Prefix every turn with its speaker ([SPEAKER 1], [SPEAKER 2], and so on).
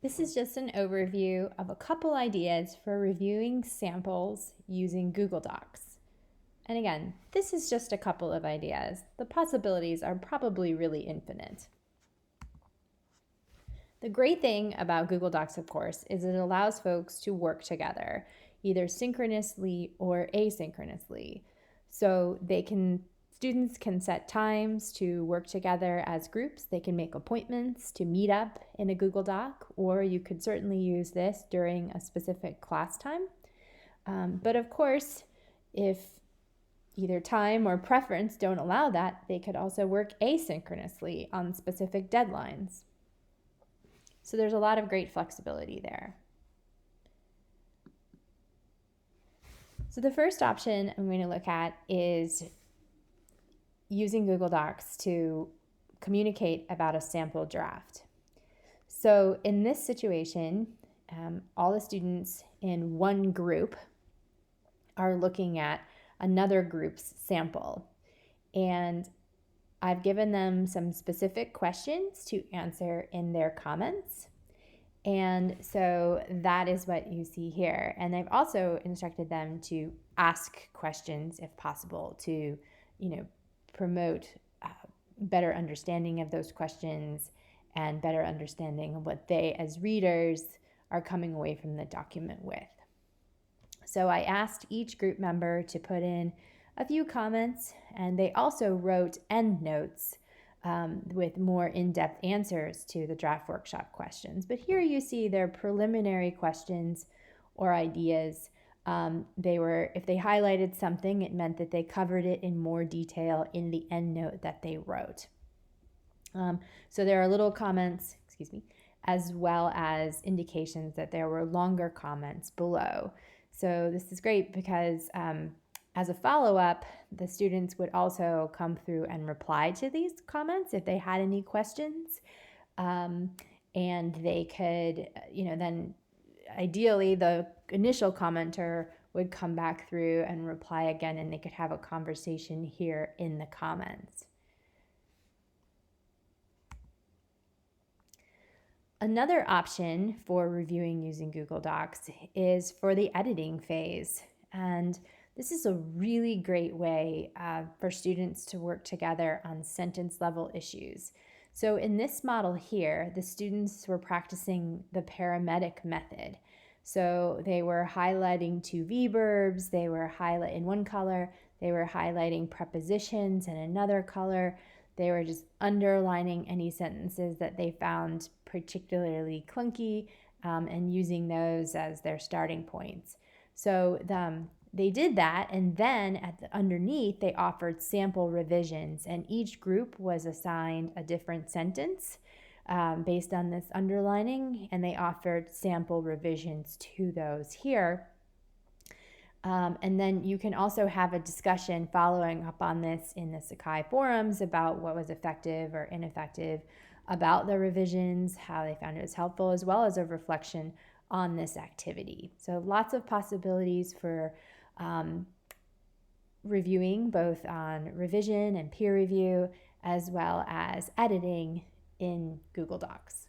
[SPEAKER 1] This is just an overview of a couple ideas for reviewing samples using Google Docs. And again, this is just a couple of ideas. The possibilities are probably really infinite. The great thing about Google Docs, of course, is it allows folks to work together, either synchronously or asynchronously. So students can set times to work together as groups. They can make appointments to meet up in a Google Doc, or you could certainly use this during a specific class time. But of course, if either time or preference don't allow that, they could also work asynchronously on specific deadlines. So there's a lot of great flexibility there. So the first option I'm going to look at is using Google Docs to communicate about a sample draft. So in this situation, all the students in one group are looking at another group's sample. And I've given them some specific questions to answer in their comments. And so that is what you see here. And I've also instructed them to ask questions if possible to, promote better understanding of those questions and better understanding of what they as readers are coming away from the document with. So I asked each group member to put in a few comments, and they also wrote endnotes with more in-depth answers to the draft workshop questions. But here you see their preliminary questions or ideas. If they highlighted something, it meant that they covered it in more detail in the endnote that they wrote. So there are little comments, as well as indications that there were longer comments below. So this is great because as a follow-up, the students would also come through and reply to these comments if they had any questions. And they could, then ideally the initial commenter would come back through and reply again, and they could have a conversation here in the comments. Another option for reviewing using Google Docs is for the editing phase. And this is a really great way for students to work together on sentence level issues. So in this model here, the students were practicing the paramedic method. So they were highlighting to be verbs, they were in one color, they were highlighting prepositions in another color, they were just underlining any sentences that they found particularly clunky and using those as their starting points. So they did that, and then underneath they offered sample revisions, and each group was assigned a different sentence based on this underlining, and they offered sample revisions to those here. And then you can also have a discussion following up on this in the Sakai forums about what was effective or ineffective about the revisions, how they found it was helpful, as well as a reflection on this activity. So lots of possibilities for reviewing both on revision and peer review, as well as editing in Google Docs.